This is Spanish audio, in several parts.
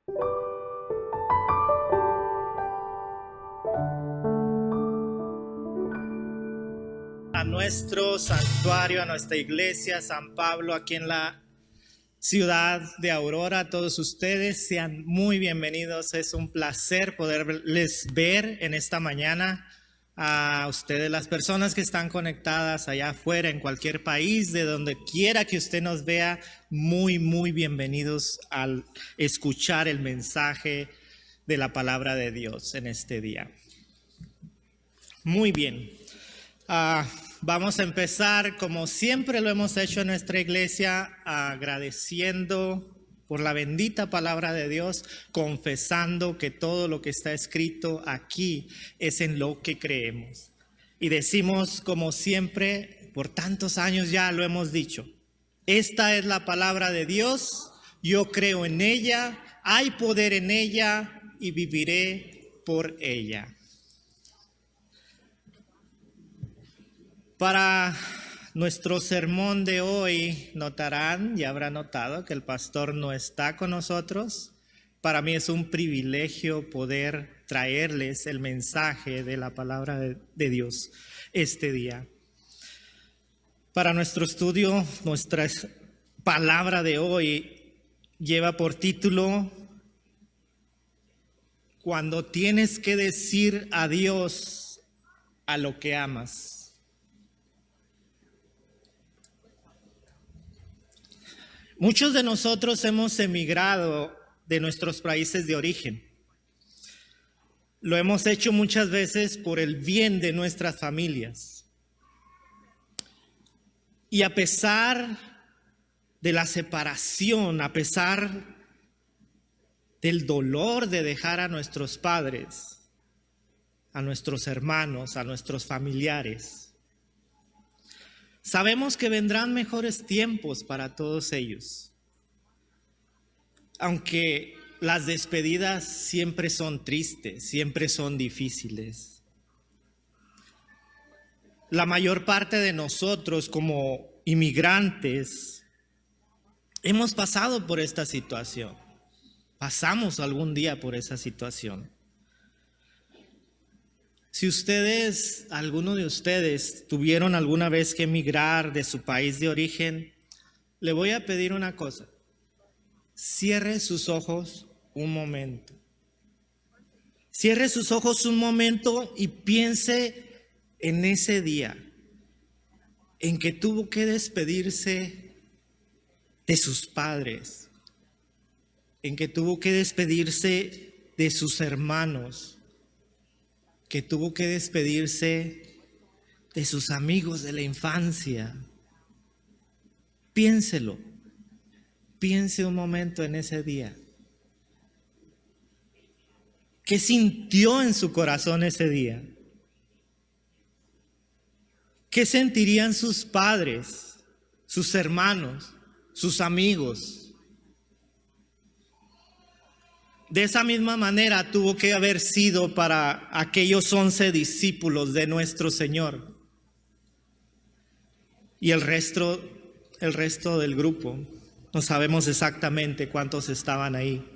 A nuestro santuario, a nuestra iglesia San Pablo, aquí en la ciudad de Aurora. Todos ustedes sean muy bienvenidos. Es un placer poderles ver en esta mañana. A ustedes, las personas que están conectadas allá afuera, en cualquier país, de donde quiera que usted nos vea, muy bienvenidos al escuchar el mensaje de la palabra de Dios en este día. Muy bien. Vamos a empezar, como siempre lo hemos hecho en nuestra iglesia, agradeciendo por la bendita palabra de Dios, confesando que todo lo que está escrito aquí es en lo que creemos. Y decimos, como siempre, por tantos años ya lo hemos dicho, esta es la palabra de Dios, yo creo en ella, hay poder en ella y viviré por ella. Para nuestro sermón de hoy, notarán y habrán notado que el pastor no está con nosotros. Para mí es un privilegio poder traerles el mensaje de la palabra de Dios este día. Para nuestro estudio, nuestra palabra de hoy lleva por título: Cuando tienes que decir adiós a lo que amas. Muchos de nosotros hemos emigrado de nuestros países de origen. Lo hemos hecho muchas veces por el bien de nuestras familias. Y a pesar de la separación, a pesar del dolor de dejar a nuestros padres, a nuestros hermanos, a nuestros familiares, sabemos que vendrán mejores tiempos para todos ellos. Aunque las despedidas siempre son tristes, siempre son difíciles. La mayor parte de nosotros como inmigrantes hemos pasado por esta situación. Pasamos algún día por esa situación. Si ustedes, alguno de ustedes, tuvieron alguna vez que emigrar de su país de origen, le voy a pedir una cosa. Cierre sus ojos un momento. Cierre sus ojos un momento y piense en ese día en que tuvo que despedirse de sus padres, en que tuvo que despedirse de sus hermanos, que tuvo que despedirse de sus amigos de la infancia. Piénselo, piense un momento en ese día. ¿Qué sintió en su corazón ese día? ¿Qué sentirían sus padres, sus hermanos, sus amigos? De esa misma manera tuvo que haber sido para aquellos 11 discípulos de nuestro Señor y el resto del grupo. No sabemos exactamente cuántos estaban ahí.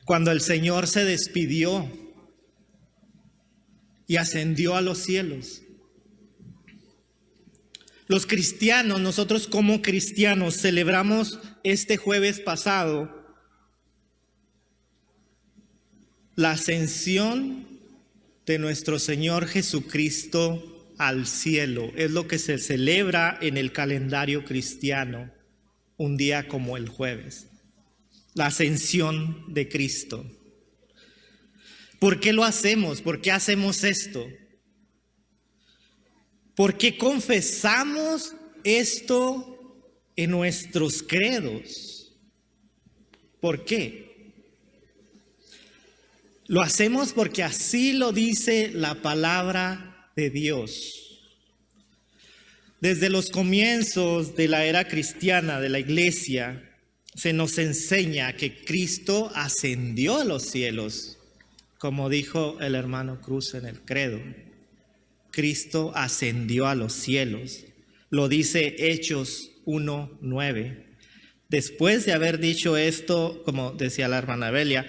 Cuando el Señor se despidió y ascendió a los cielos, los cristianos, nosotros como cristianos, celebramos este jueves pasado la ascensión de nuestro Señor Jesucristo al cielo. Es lo que se celebra en el calendario cristiano un día como el jueves. La ascensión de Cristo. ¿Por qué lo hacemos? ¿Por qué hacemos esto? ¿Por qué confesamos esto en nuestros credos? ¿Por qué? Lo hacemos porque así lo dice la palabra de Dios. Desde los comienzos de la era cristiana, de la iglesia, se nos enseña que Cristo ascendió a los cielos, como dijo el hermano Cruz en el credo. Cristo ascendió a los cielos. Lo dice Hechos 1:9. Después de haber dicho esto, como decía la hermana Belia,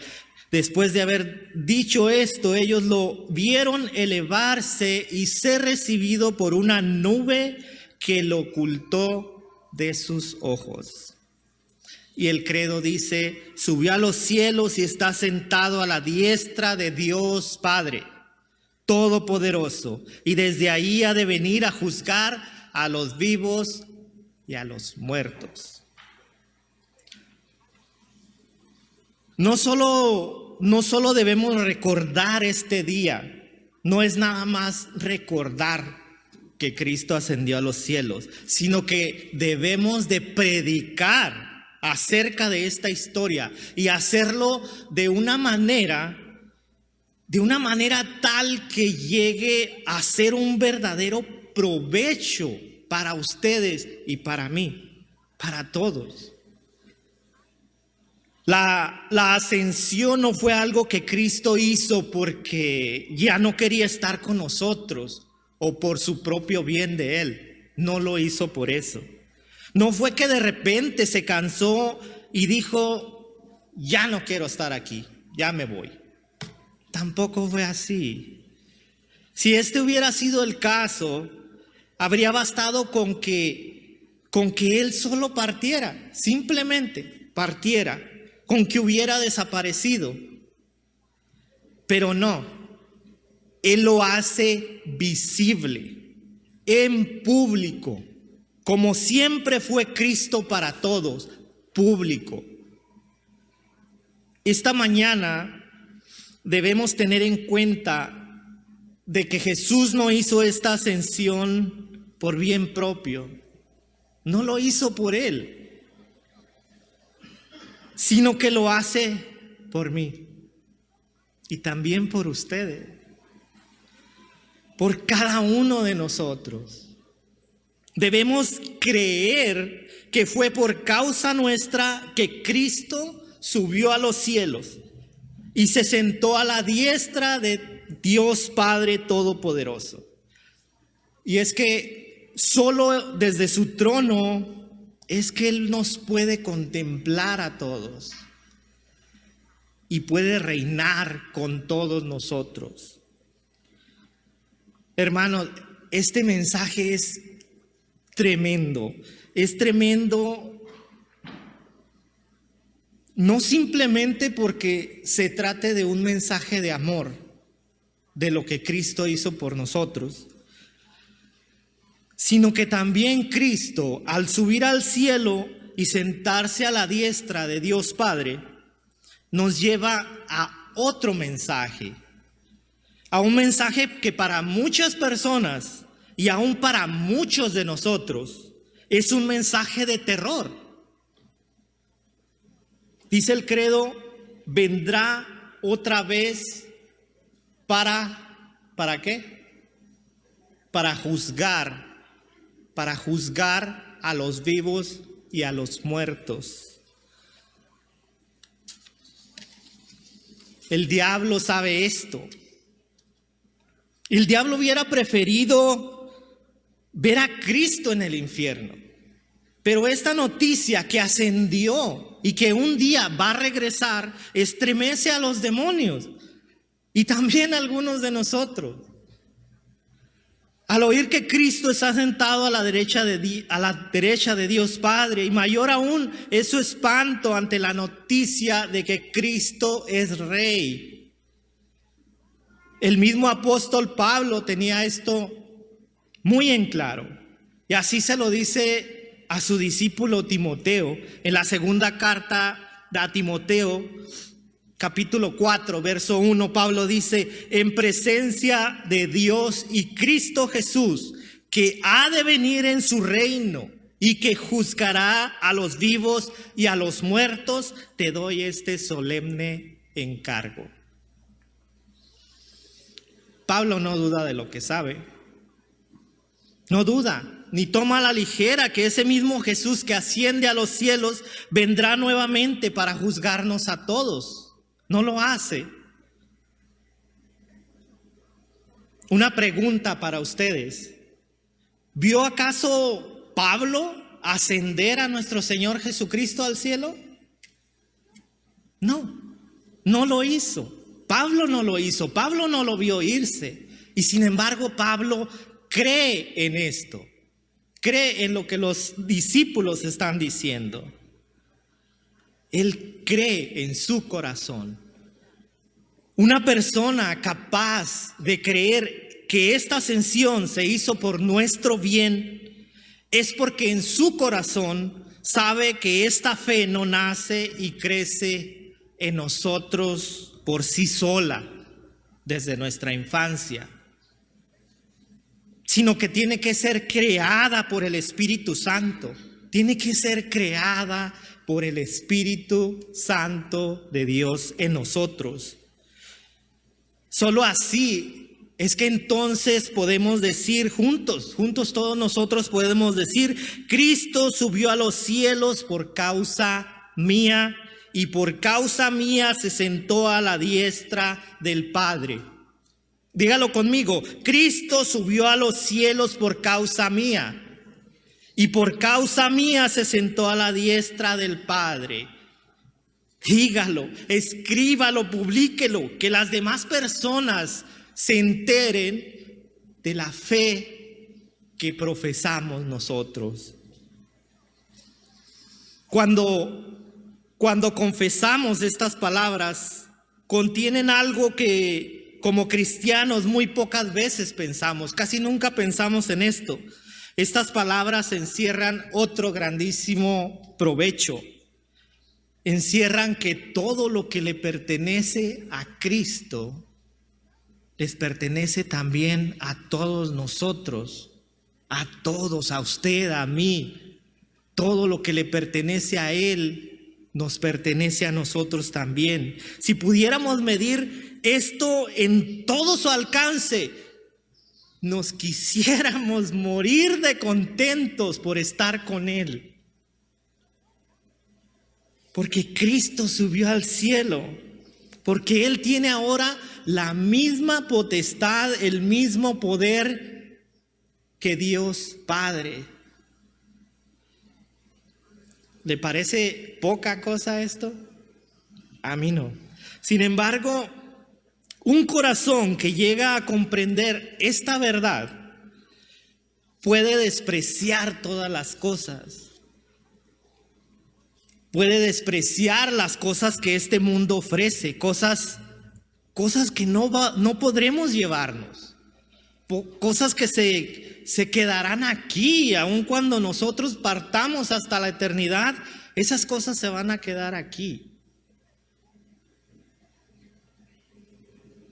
después de haber dicho esto, ellos lo vieron elevarse y ser recibido por una nube que lo ocultó de sus ojos. Y el credo dice, subió a los cielos y está sentado a la diestra de Dios Padre Todopoderoso. Y desde ahí ha de venir a juzgar a los vivos y a los muertos. No solo debemos recordar este día, no es nada más recordar que Cristo ascendió a los cielos, sino que debemos de predicar acerca de esta historia y hacerlo de una manera tal que llegue a ser un verdadero provecho para ustedes y para mí, para todos. La ascensión no fue algo que Cristo hizo porque ya no quería estar con nosotros o por su propio bien de Él. No lo hizo por eso. No fue que de repente se cansó y dijo, ya no quiero estar aquí, ya me voy. Tampoco fue así. Si este hubiera sido el caso, habría bastado con que Él solo partiera, simplemente partiera, con que hubiera desaparecido. Pero no, Él lo hace visible, en público, como siempre fue Cristo para todos, público. Esta mañana debemos tener en cuenta de que Jesús no hizo esta ascensión por bien propio, no lo hizo por Él, sino que lo hace por mí y también por ustedes, por cada uno de nosotros. Debemos creer que fue por causa nuestra que Cristo subió a los cielos y se sentó a la diestra de Dios Padre Todopoderoso. Y es que solo desde su trono es que Él nos puede contemplar a todos y puede reinar con todos nosotros. Hermanos, este mensaje es tremendo no simplemente porque se trate de un mensaje de amor, de lo que Cristo hizo por nosotros, sino que también Cristo, al subir al cielo y sentarse a la diestra de Dios Padre, nos lleva a otro mensaje, a un mensaje que para muchas personas y aún para muchos de nosotros es un mensaje de terror. Dice el credo, vendrá otra vez ¿para qué? Para juzgar a los vivos y a los muertos. El diablo sabe esto. El diablo hubiera preferido ver a Cristo en el infierno. Pero esta noticia que ascendió y que un día va a regresar estremece a los demonios y también a algunos de nosotros. Al oír que Cristo está sentado a la derecha de Dios Padre, y mayor aún es su espanto ante la noticia de que Cristo es Rey. El mismo apóstol Pablo tenía esto muy en claro, y así se lo dice a su discípulo Timoteo en la segunda carta a Timoteo, capítulo 4, verso 1. Pablo dice: en presencia de Dios y Cristo Jesús, que ha de venir en su reino y que juzgará a los vivos y a los muertos, te doy este solemne encargo. Pablo no duda de lo que sabe, no duda, ni toma a la ligera que ese mismo Jesús que asciende a los cielos vendrá nuevamente para juzgarnos a todos. No lo hace. Una pregunta para ustedes: ¿vio acaso Pablo ascender a nuestro Señor Jesucristo al cielo? No lo hizo. Pablo no lo hizo, Pablo no lo vio irse. Y sin embargo, Pablo cree en esto, cree en lo que los discípulos están diciendo. Él cree en su corazón. Una persona capaz de creer que esta ascensión se hizo por nuestro bien es porque en su corazón sabe que esta fe no nace y crece en nosotros por sí sola desde nuestra infancia, sino que tiene que ser creada por el Espíritu Santo. Tiene que ser creada por el Espíritu Santo de Dios en nosotros. Solo así es que entonces podemos decir juntos todos nosotros podemos decir: Cristo subió a los cielos por causa mía, y por causa mía se sentó a la diestra del Padre. Dígalo conmigo: Cristo subió a los cielos por causa mía, y por causa mía se sentó a la diestra del Padre. Dígalo, escríbalo, publíquelo, que las demás personas se enteren de la fe que profesamos nosotros. Cuando confesamos estas palabras, contienen algo que como cristianos muy pocas veces pensamos, casi nunca pensamos en esto. Estas palabras encierran otro grandísimo provecho. Encierran que todo lo que le pertenece a Cristo les pertenece también a todos nosotros, a todos, a usted, a mí. Todo lo que le pertenece a Él nos pertenece a nosotros también. Si pudiéramos medir esto en todo su alcance, nos quisiéramos morir de contentos por estar con Él. Porque Cristo subió al cielo, porque Él tiene ahora la misma potestad, el mismo poder que Dios Padre. ¿Le parece poca cosa esto? A mí no. Sin embargo, un corazón que llega a comprender esta verdad puede despreciar todas las cosas. Puede despreciar las cosas que este mundo ofrece, cosas que no podremos llevarnos, cosas que se quedarán aquí, aun cuando nosotros partamos hasta la eternidad, esas cosas se van a quedar aquí.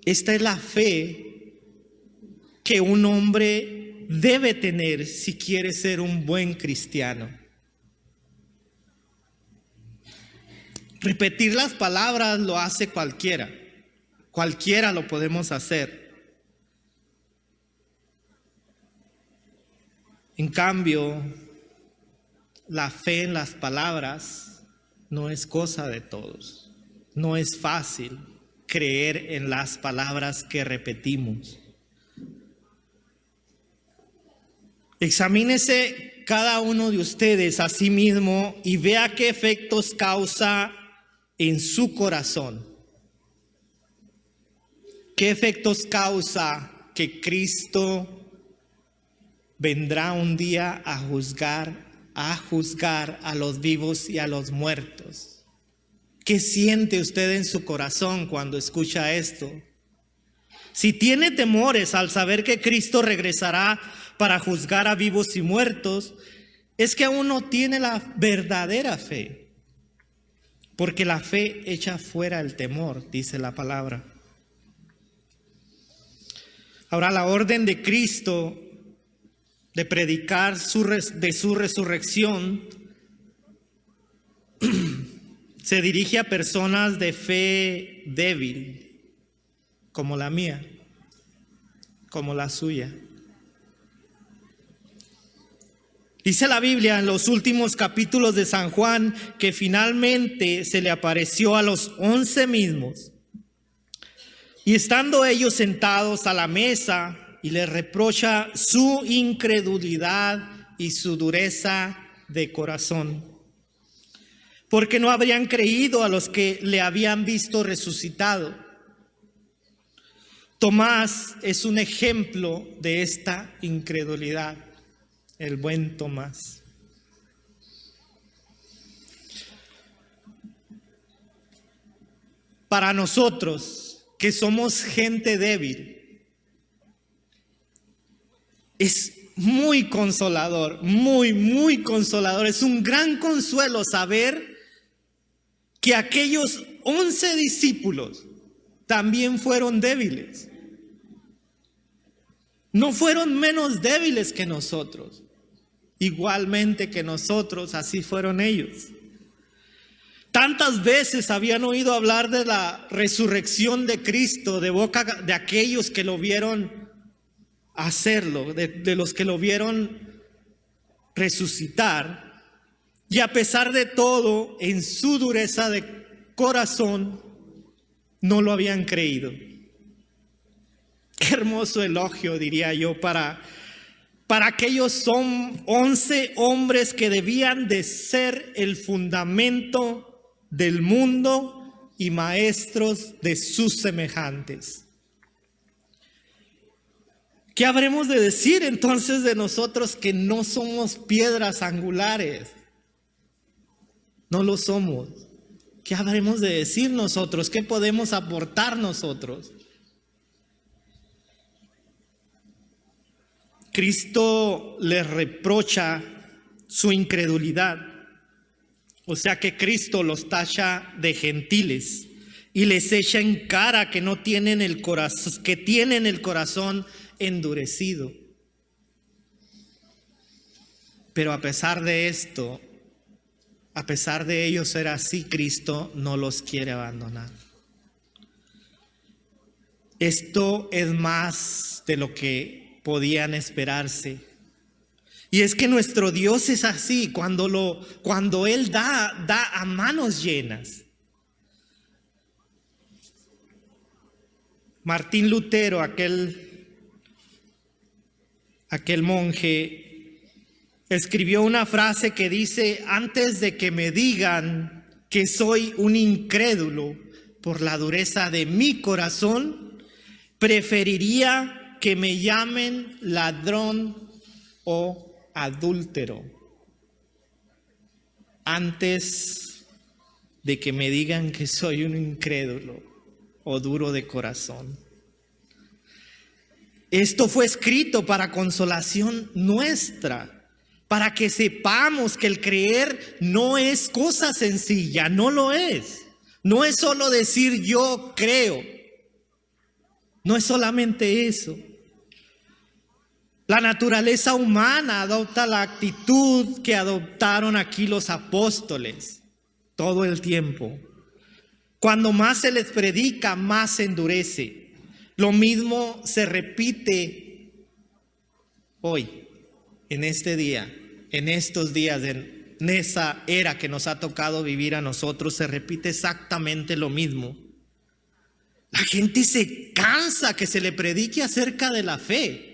Esta es la fe que un hombre debe tener si quiere ser un buen cristiano. Repetir las palabras lo hace cualquiera lo podemos hacer. En cambio, la fe en las palabras no es cosa de todos. No es fácil creer en las palabras que repetimos. Examínese cada uno de ustedes a sí mismo y vea qué efectos causa en su corazón. ¿Qué efectos causa que Cristo vendrá un día a juzgar a los vivos y a los muertos? ¿Qué siente usted en su corazón cuando escucha esto? Si tiene temores al saber que Cristo regresará para juzgar a vivos y muertos, es que aún no tiene la verdadera fe. Porque la fe echa fuera el temor, dice la palabra. Ahora, la orden de Cristo de predicar de su resurrección se dirige a personas de fe débil, como la mía, como la suya. Dice la Biblia en los últimos capítulos de San Juan que finalmente se le apareció a los 11 mismos. Y estando ellos sentados a la mesa y les reprocha su incredulidad y su dureza de corazón, porque no habrían creído a los que le habían visto resucitado. Tomás es un ejemplo de esta incredulidad, el buen Tomás. Para nosotros, que somos gente débil, es muy consolador, muy consolador. Es un gran consuelo saber que aquellos 11 discípulos también fueron débiles. No fueron menos débiles que nosotros. Igualmente que nosotros, así fueron ellos. Tantas veces habían oído hablar de la resurrección de Cristo de boca de aquellos que lo vieron hacerlo, de los que lo vieron resucitar. Y a pesar de todo, en su dureza de corazón, no lo habían creído. Qué hermoso elogio, diría yo, para aquellos 11 hombres que debían de ser el fundamento del mundo y maestros de sus semejantes. ¿Qué habremos de decir entonces de nosotros que no somos piedras angulares? No lo somos. ¿Qué habremos de decir nosotros? ¿Qué podemos aportar nosotros? Cristo les reprocha su incredulidad. O sea que Cristo los tacha de gentiles y les echa en cara que no tienen el corazón, que tienen el corazón endurecido. Pero a pesar de esto, a pesar de ellos ser así, Cristo no los quiere abandonar. Esto es más de lo que podían esperarse. Y es que nuestro Dios es así, cuando Él da a manos llenas. Martín Lutero, aquel monje, escribió una frase que dice: antes de que me digan que soy un incrédulo por la dureza de mi corazón, preferiría que me llamen ladrón o adúltero antes de que me digan que soy un incrédulo o duro de corazón. Esto fue escrito para consolación nuestra, para que sepamos que el creer no es cosa sencilla, no lo es. No es solo decir yo creo, no es solamente eso. La naturaleza humana adopta la actitud que adoptaron aquí los apóstoles todo el tiempo. Cuando más se les predica, más se endurece. Lo mismo se repite hoy, en este día, en estos días, en esa era que nos ha tocado vivir a nosotros, se repite exactamente lo mismo. La gente se cansa que se le predique acerca de la fe.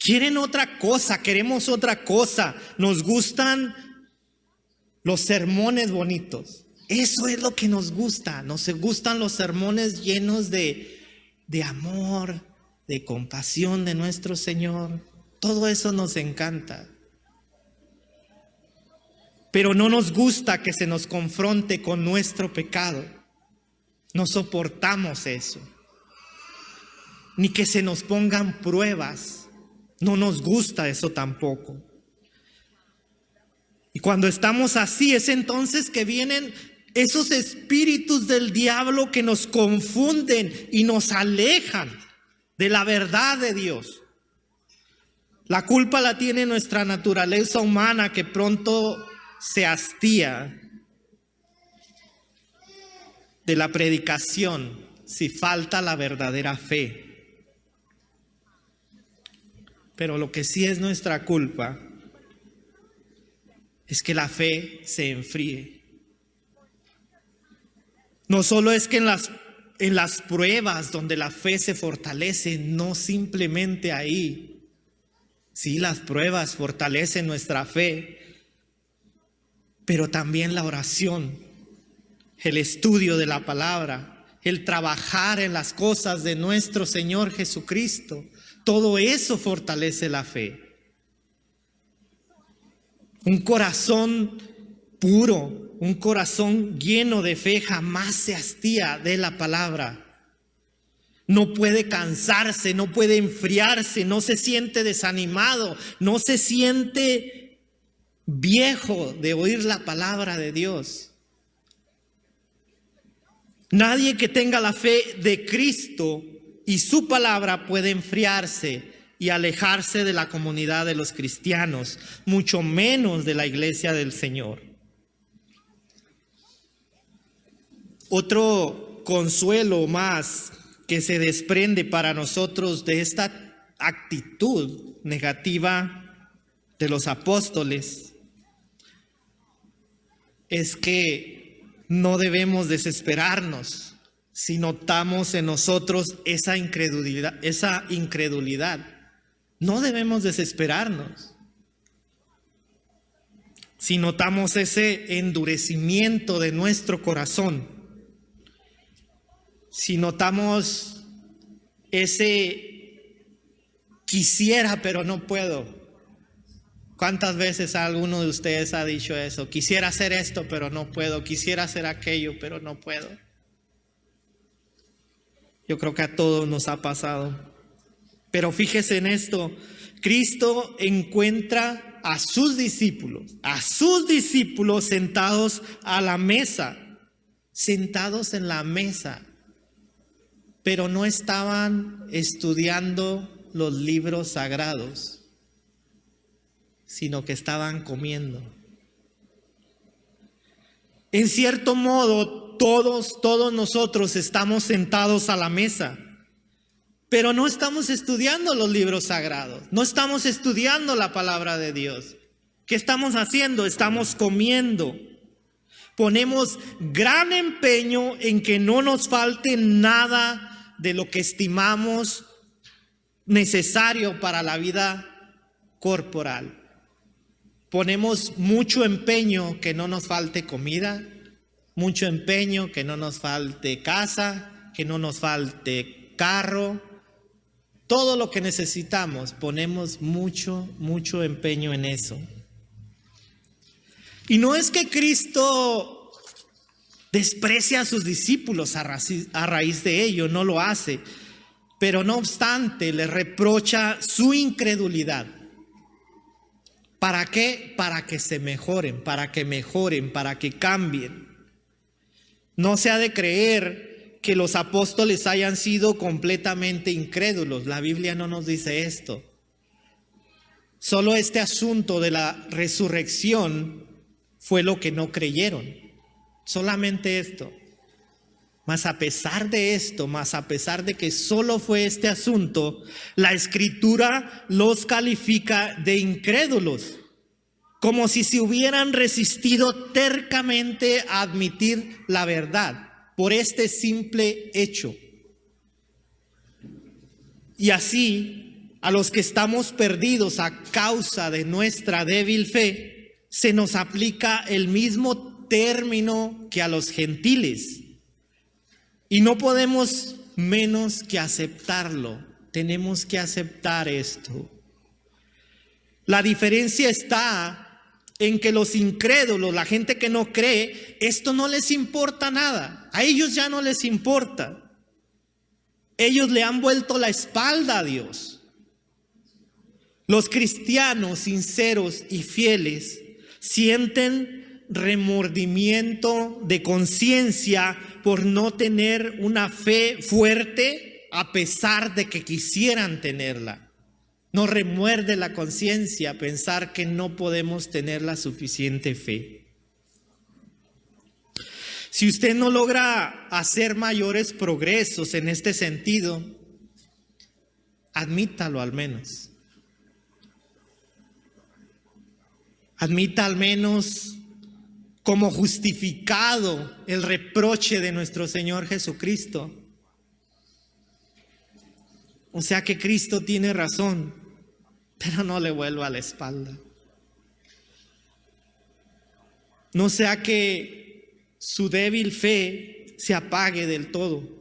Quieren otra cosa, queremos otra cosa. Nos gustan los sermones bonitos. Eso es lo que nos gusta. Nos gustan los sermones llenos de amor, de compasión de nuestro Señor. Todo eso nos encanta. Pero no nos gusta que se nos confronte con nuestro pecado. No soportamos eso. Ni que se nos pongan pruebas. No nos gusta eso tampoco. Y cuando estamos así, es entonces que vienen esos espíritus del diablo que nos confunden y nos alejan de la verdad de Dios. La culpa la tiene nuestra naturaleza humana, que pronto se hastía de la predicación si falta la verdadera fe. Pero lo que sí es nuestra culpa es que la fe se enfríe. No solo es que en las pruebas donde la fe se fortalece, no simplemente ahí. Sí, las pruebas fortalecen nuestra fe, pero también la oración, el estudio de la palabra, el trabajar en las cosas de nuestro Señor Jesucristo, todo eso fortalece la fe. Un corazón puro, un corazón lleno de fe jamás se hastía de la palabra. No puede cansarse, no puede enfriarse, no se siente desanimado, no se siente viejo de oír la palabra de Dios. Nadie que tenga la fe de Cristo y su palabra puede enfriarse y alejarse de la comunidad de los cristianos, mucho menos de la iglesia del Señor. Otro consuelo más que se desprende para nosotros de esta actitud negativa de los apóstoles es que no debemos desesperarnos si notamos en nosotros esa incredulidad. No debemos desesperarnos si notamos ese endurecimiento de nuestro corazón. Si notamos ese quisiera pero no puedo. ¿Cuántas veces alguno de ustedes ha dicho eso? Quisiera hacer esto pero no puedo. Quisiera hacer aquello pero no puedo. Yo creo que a todos nos ha pasado. Pero fíjese en esto. Cristo encuentra a sus discípulos sentados a la mesa. Sentados en la mesa. Pero no estaban estudiando los libros sagrados, sino que estaban comiendo. En cierto modo, todos nosotros estamos sentados a la mesa, pero no estamos estudiando los libros sagrados, no estamos estudiando la palabra de Dios. ¿Qué estamos haciendo? Estamos comiendo. Ponemos gran empeño en que no nos falte nada de lo que estimamos necesario para la vida corporal. Ponemos mucho empeño que no nos falte comida, mucho empeño que no nos falte casa, que no nos falte carro. Todo lo que necesitamos, ponemos mucho empeño en eso. Y no es que Cristo desprecia a sus discípulos a raíz de ello, no lo hace. Pero no obstante, les reprocha su incredulidad. ¿Para qué? Para que se mejoren, para que cambien. No se ha de creer que los apóstoles hayan sido completamente incrédulos. La Biblia no nos dice esto. Solo este asunto de la resurrección fue lo que no creyeron. Solamente esto. Mas a pesar de esto, a pesar de que solo fue este asunto, la Escritura los califica de incrédulos, como si se hubieran resistido tercamente a admitir la verdad por este simple hecho. Y así, a los que estamos perdidos a causa de nuestra débil fe, se nos aplica el mismo término que a los gentiles. Y no podemos menos que aceptarlo. Tenemos que aceptar esto. La diferencia está en que los incrédulos, la gente que no cree, esto no les importa nada. A ellos ya no les importa. Ellos le han vuelto la espalda a Dios. Los cristianos sinceros y fieles sienten remordimiento de conciencia por no tener una fe fuerte a pesar de que quisieran tenerla. Nos remuerde la conciencia pensar que no podemos tener la suficiente fe. Si usted no logra hacer mayores progresos en este sentido, admítalo al menos. Admita al menos como justificado el reproche de nuestro Señor Jesucristo. O sea que Cristo tiene razón. pero no le vuelva la espalda. No sea que su débil fe se apague del todo.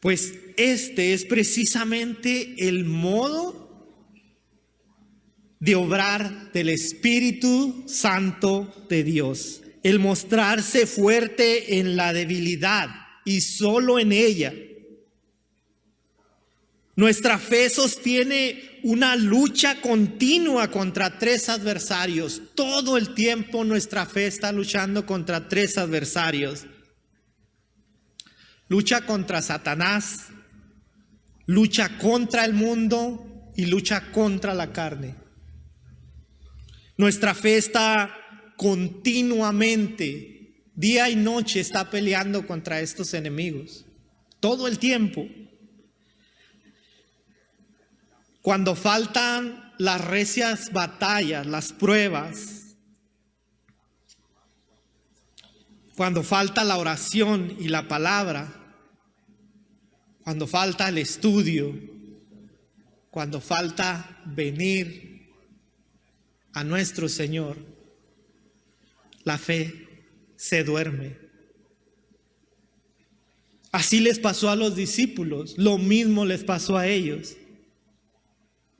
Pues este es precisamente el modo de obrar del Espíritu Santo de Dios. El mostrarse fuerte en la debilidad y solo en ella. Nuestra fe sostiene una lucha continua contra 3 adversarios. Todo el tiempo nuestra fe está luchando contra 3 adversarios. Lucha contra Satanás, lucha contra el mundo y lucha contra la carne. Nuestra fe está continuamente, día y noche, está peleando contra estos enemigos. Todo el tiempo. Cuando faltan las recias batallas, las pruebas, cuando falta la oración y la palabra, cuando falta el estudio, cuando falta venir a nuestro Señor, la fe se duerme. Así les pasó a los discípulos, lo mismo les pasó a ellos.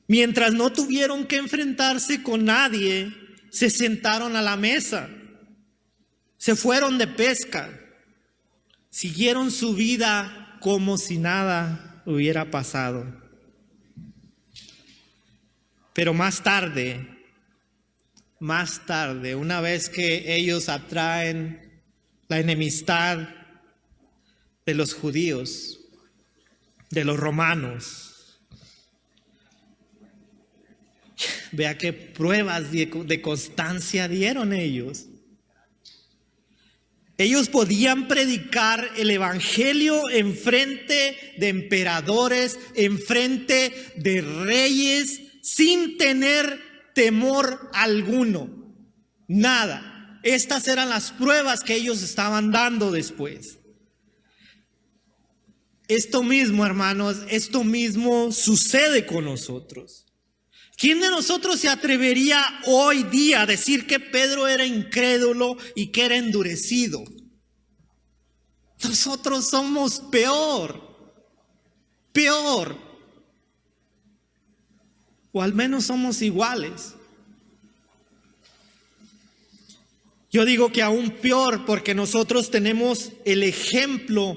Mientras no tuvieron que enfrentarse con nadie, se sentaron a la mesa, se fueron de pesca, siguieron su vida como si nada hubiera pasado. Pero más tarde, una vez que ellos atraen la enemistad de los judíos, de los romanos, vea qué pruebas de constancia dieron ellos. Ellos podían predicar el evangelio en frente de emperadores, en frente de reyes, sin tener temor alguno. Nada. Estas eran las pruebas que ellos estaban dando después. Esto mismo, hermanos, esto mismo sucede con nosotros. ¿Quién de nosotros se atrevería hoy día a decir que Pedro era incrédulo y que era endurecido? Nosotros somos peor. O al menos somos iguales. Yo digo que aún peor porque nosotros tenemos el ejemplo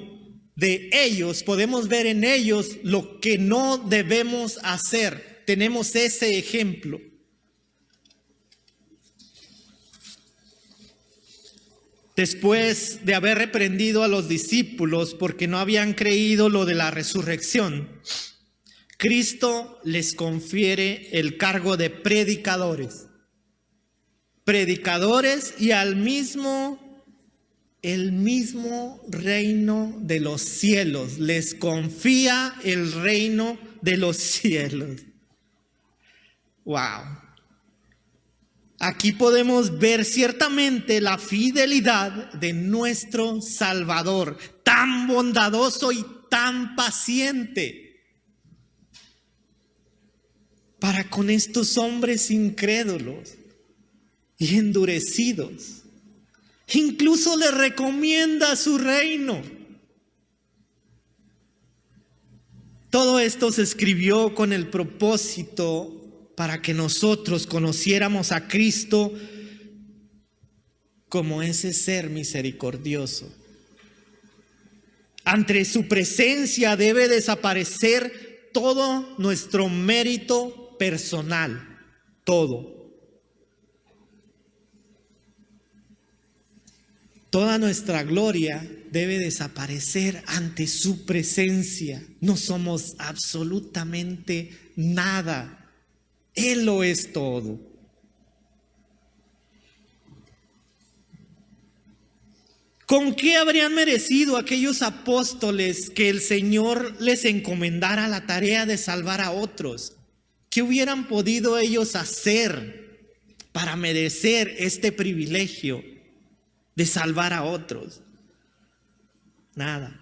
de ellos. Podemos ver en ellos lo que no debemos hacer. Tenemos ese ejemplo. Después de haber reprendido a los discípulos porque no habían creído lo de la resurrección, Cristo les confiere el cargo de predicadores. Predicadores y el mismo reino de los cielos. Les confía el reino de los cielos. Wow. Aquí podemos ver ciertamente la fidelidad de nuestro Salvador, tan bondadoso y tan paciente para con estos hombres incrédulos y endurecidos. Incluso le recomienda su reino. Todo esto se escribió con el propósito para que nosotros conociéramos a Cristo como ese ser misericordioso. Ante su presencia debe desaparecer todo nuestro mérito personal, todo. Toda nuestra gloria debe desaparecer ante su presencia. No somos absolutamente nada. Él lo es todo. ¿Con qué habrían merecido aquellos apóstoles que el Señor les encomendara la tarea de salvar a otros? ¿Qué hubieran podido ellos hacer para merecer este privilegio de salvar a otros? Nada.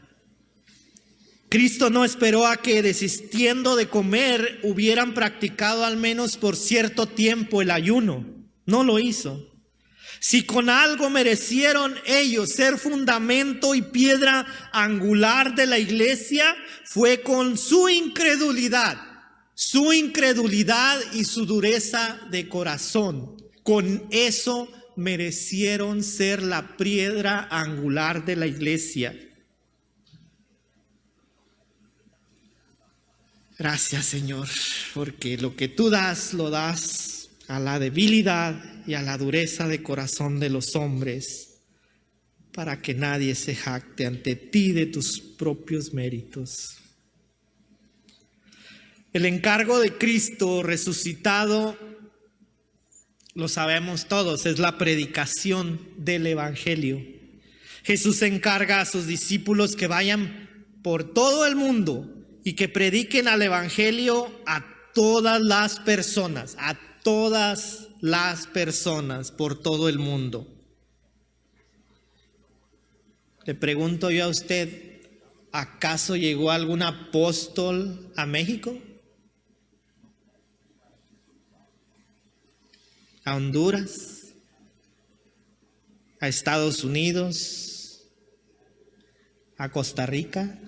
Cristo no esperó a que, desistiendo de comer, hubieran practicado al menos por cierto tiempo el ayuno. No lo hizo. Si con algo merecieron ellos ser fundamento y piedra angular de la iglesia, fue con su incredulidad y su dureza de corazón. Con eso merecieron ser la piedra angular de la iglesia. Gracias, Señor, porque lo que tú das, lo das a la debilidad y a la dureza de corazón de los hombres, para que nadie se jacte ante ti de tus propios méritos. El encargo de Cristo resucitado, lo sabemos todos, es la predicación del Evangelio. Jesús encarga a sus discípulos que vayan por todo el mundo y que prediquen al Evangelio a todas las personas por todo el mundo. Le pregunto yo a usted, ¿acaso llegó algún apóstol a México? ¿A Honduras? ¿A Estados Unidos? ¿A Costa Rica?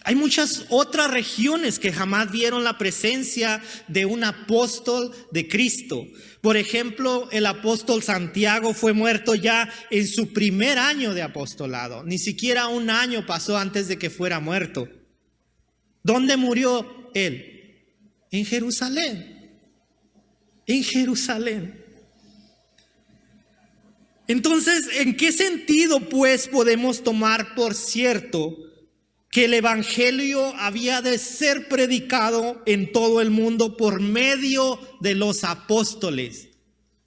Hay muchas otras regiones que jamás vieron la presencia de un apóstol de Cristo. Por ejemplo, el apóstol Santiago fue muerto ya en su primer año de apostolado. Ni siquiera un año pasó antes de que fuera muerto. ¿Dónde murió él? En Jerusalén. En Jerusalén. Entonces, ¿en qué sentido pues podemos tomar por cierto que el Evangelio había de ser predicado en todo el mundo por medio de los apóstoles?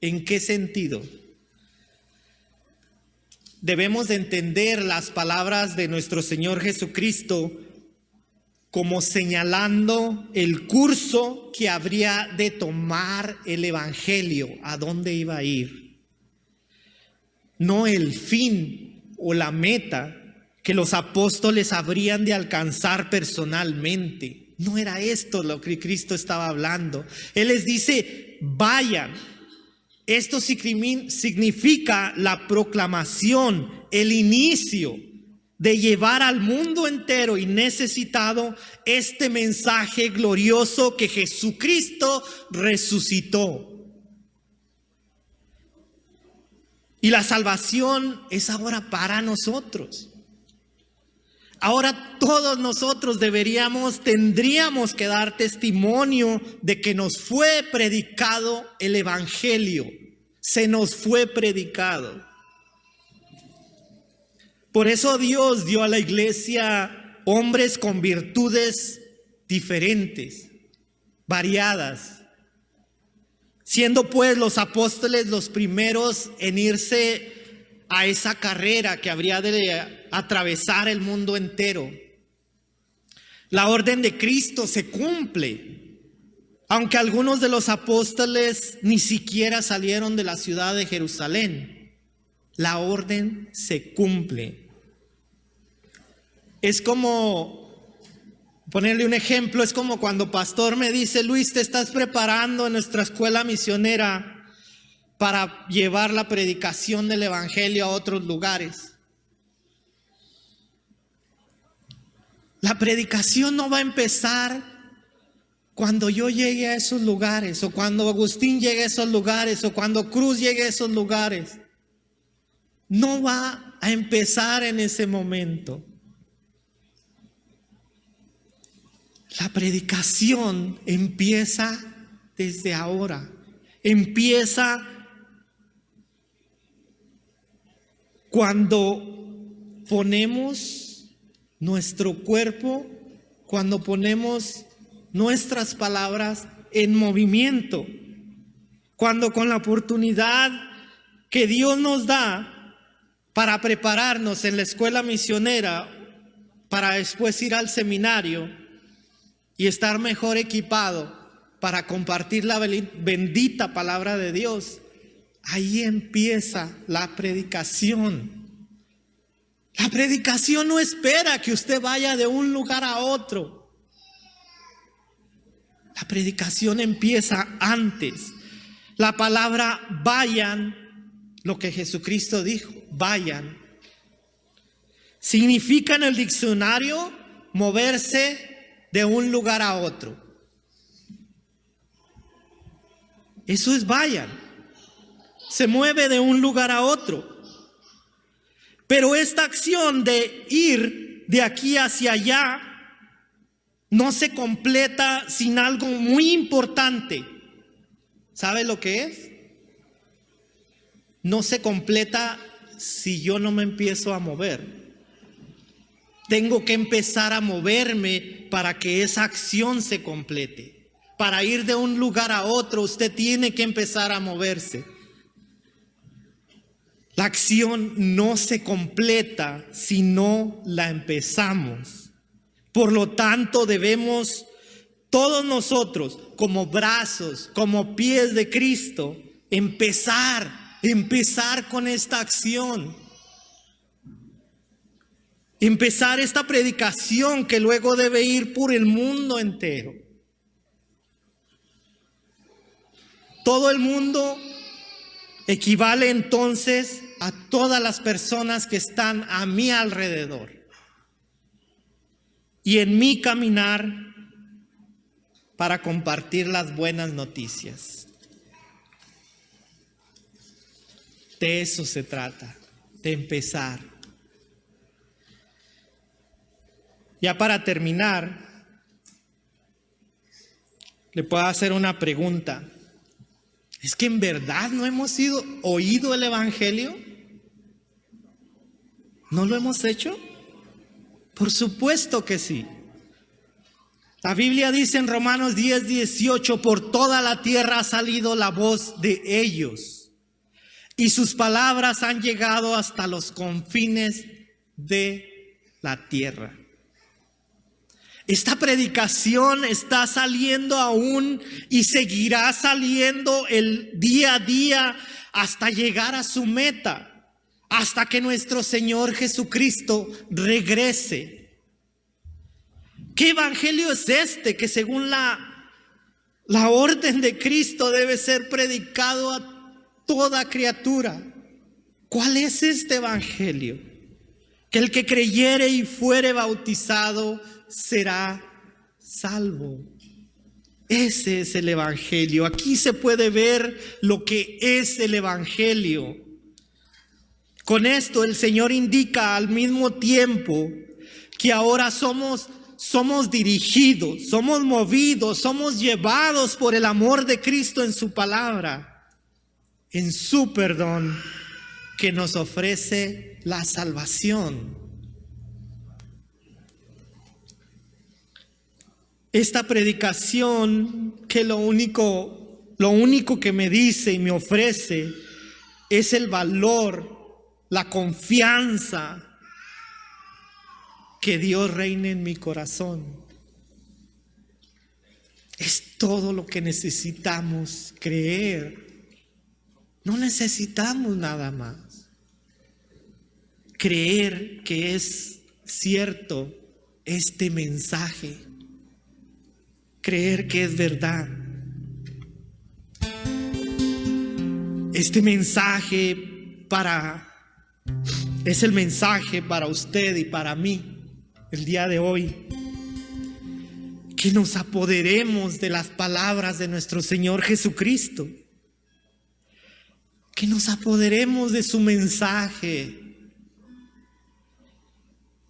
¿En qué sentido? Debemos de entender las palabras de nuestro Señor Jesucristo como señalando el curso que habría de tomar el Evangelio, a dónde iba a ir. No el fin o la meta que los apóstoles habrían de alcanzar personalmente. No era esto lo que Cristo estaba hablando. Él les dice, vayan. Esto significa la proclamación, el inicio de llevar al mundo entero y necesitado este mensaje glorioso que Jesucristo resucitó. Y la salvación es ahora para nosotros. Ahora todos nosotros tendríamos que dar testimonio de que nos fue predicado el Evangelio. Se nos fue predicado. Por eso Dios dio a la iglesia hombres con virtudes diferentes, variadas. Siendo pues los apóstoles los primeros en irse a esa carrera que habría de atravesar el mundo entero. La orden de Cristo se cumple, aunque algunos de los apóstoles ni siquiera salieron de la ciudad de Jerusalén. La orden se cumple. Es como, ponerle un ejemplo, es como cuando pastor me dice, Luis, te estás preparando en nuestra escuela misionera para llevar la predicación del Evangelio a otros lugares. La predicación no va a empezar cuando yo llegue a esos lugares, o cuando Agustín llegue a esos lugares, o cuando Cruz llegue a esos lugares. No va a empezar en ese momento. La predicación empieza desde ahora. Empieza cuando ponemos nuestro cuerpo, cuando ponemos nuestras palabras en movimiento, cuando con la oportunidad que Dios nos da para prepararnos en la escuela misionera, para después ir al seminario y estar mejor equipado para compartir la bendita palabra de Dios. Ahí empieza la predicación. La predicación no espera que usted vaya de un lugar a otro. La predicación empieza antes. La palabra vayan, lo que Jesucristo dijo, vayan, significa en el diccionario moverse de un lugar a otro. Eso es vayan. Se mueve de un lugar a otro. Pero esta acción de ir de aquí hacia allá no se completa sin algo muy importante. ¿Sabe lo que es? No se completa si yo no me empiezo a mover. Tengo que empezar a moverme para que esa acción se complete. Para ir de un lugar a otro, usted tiene que empezar a moverse. La acción no se completa si no la empezamos. Por lo tanto, debemos todos nosotros, como brazos, como pies de Cristo, empezar con esta acción. Empezar esta predicación que luego debe ir por el mundo entero. Todo el mundo equivale entonces a todas las personas que están a mi alrededor. Y en mi caminar para compartir las buenas noticias. De eso se trata, de empezar. Ya para terminar, le puedo hacer una pregunta. ¿Es que en verdad no hemos oído el Evangelio? ¿No lo hemos hecho? Por supuesto que sí. La Biblia dice en Romanos 10:18, por toda la tierra ha salido la voz de ellos, y sus palabras han llegado hasta los confines de la tierra. Esta predicación está saliendo aún y seguirá saliendo el día a día hasta llegar a su meta, hasta que nuestro Señor Jesucristo regrese. ¿Qué evangelio es este que según la orden de Cristo debe ser predicado a toda criatura? ¿Cuál es este evangelio? Que el que creyere y fuere bautizado será salvo. Ese es el evangelio. Aquí se puede ver lo que es el evangelio. Con esto el Señor indica al mismo tiempo que ahora somos dirigidos, somos movidos, somos llevados por el amor de Cristo en su palabra, en su perdón que nos ofrece la salvación. Esta predicación que lo único que me dice y me ofrece es el valor, la confianza que Dios reine en mi corazón. Es todo lo que necesitamos creer. No necesitamos nada más. Creer que es cierto este mensaje. Creer que es verdad. Este mensaje es el mensaje para usted y para mí el día de hoy. Que nos apoderemos de las palabras de nuestro Señor Jesucristo. Que nos apoderemos de su mensaje.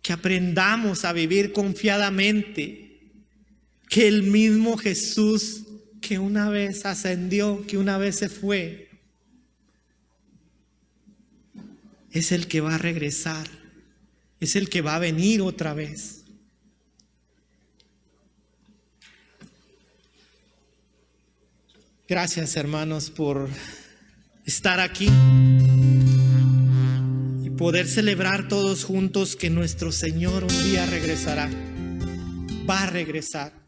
Que aprendamos a vivir confiadamente. Que el mismo Jesús que una vez ascendió, que una vez se fue, es el que va a regresar, es el que va a venir otra vez. Gracias, hermanos, por estar aquí y poder celebrar todos juntos que nuestro Señor un día regresará, va a regresar.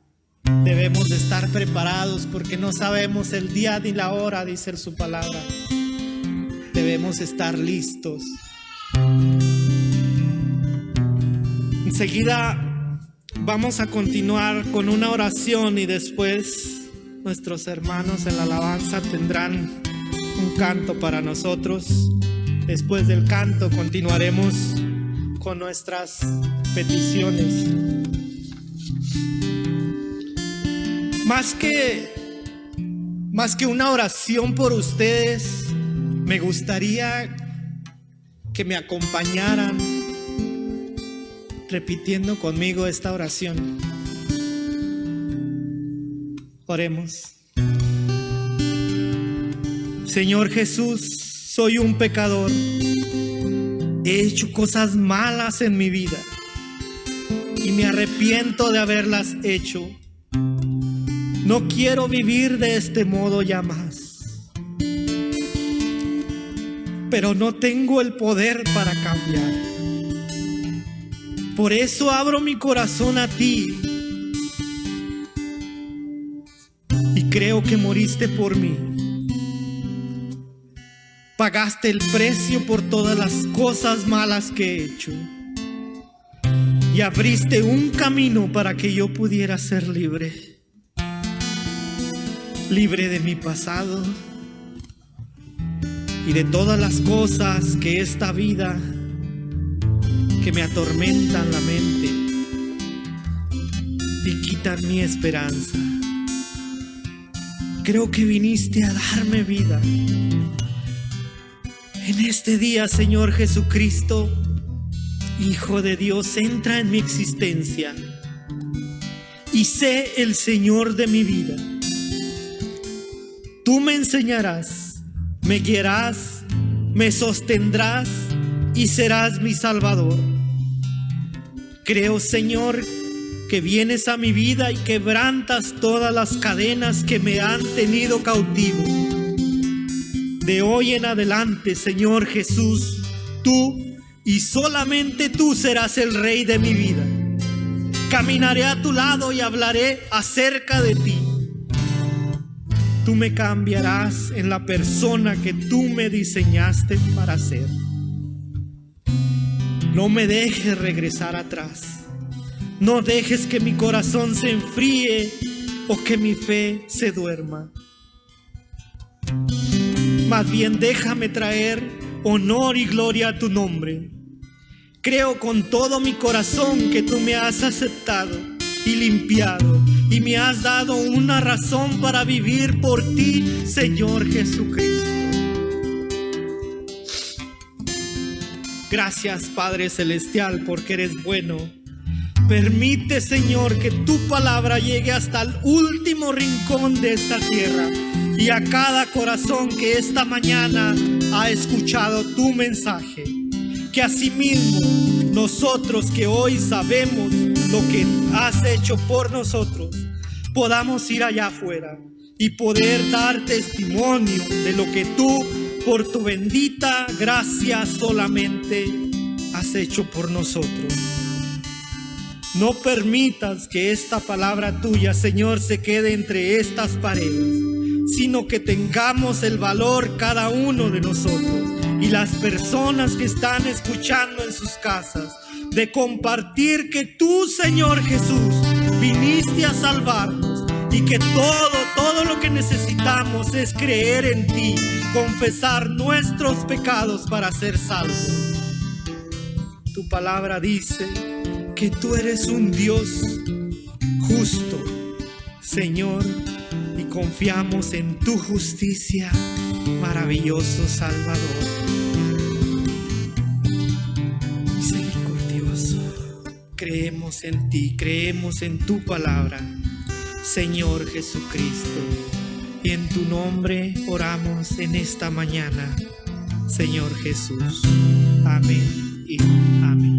Debemos de estar preparados porque no sabemos el día ni la hora, dice su palabra. Debemos estar listos. Enseguida vamos a continuar con una oración y después nuestros hermanos en la alabanza tendrán un canto para nosotros. Después del canto continuaremos con nuestras peticiones. Más que una oración por ustedes, me gustaría que me acompañaran repitiendo conmigo esta oración. Oremos. Señor Jesús, soy un pecador. He hecho cosas malas en mi vida y me arrepiento de haberlas hecho. No quiero vivir de este modo ya más. Pero no tengo el poder para cambiar. Por eso abro mi corazón a ti y creo que moriste por mí. Pagaste el precio por todas las cosas malas que he hecho y abriste un camino para que yo pudiera ser libre. Libre de mi pasado y de todas las cosas que esta vida que me atormentan la mente y quitan mi esperanza. Creo que viniste a darme vida. En este día, Señor Jesucristo, Hijo de Dios, entra en mi existencia y sé el Señor de mi vida. Tú me enseñarás, me guiarás, me sostendrás y serás mi Salvador. Creo, Señor, que vienes a mi vida y quebrantas todas las cadenas que me han tenido cautivo. De hoy en adelante, Señor Jesús, tú y solamente tú serás el Rey de mi vida. Caminaré a tu lado y hablaré acerca de ti. Tú me cambiarás en la persona que tú me diseñaste para ser. No me dejes regresar atrás. No dejes que mi corazón se enfríe o que mi fe se duerma. Más bien déjame traer honor y gloria a tu nombre. Creo con todo mi corazón que tú me has aceptado y limpiado y me has dado una razón para vivir por ti, Señor Jesucristo. Gracias, Padre Celestial, porque eres bueno. Permite, Señor, que tu palabra llegue hasta el último rincón de esta tierra y a cada corazón que esta mañana ha escuchado tu mensaje. Que asimismo nosotros que hoy sabemos lo que has hecho por nosotros, podamos ir allá afuera y poder dar testimonio de lo que tú, por tu bendita gracia solamente, has hecho por nosotros. No permitas que esta palabra tuya, Señor, se quede entre estas paredes, sino que tengamos el valor cada uno de nosotros y las personas que están escuchando en sus casas, de compartir que tú, Señor Jesús, viniste a salvarnos y que todo lo que necesitamos es creer en ti, confesar nuestros pecados para ser salvos. Tu palabra dice que tú eres un Dios justo, Señor, y confiamos en tu justicia, maravilloso Salvador. Misericordioso, creemos en ti, creemos en tu palabra, Señor Jesucristo, y en tu nombre oramos en esta mañana, Señor Jesús. Amén y amén.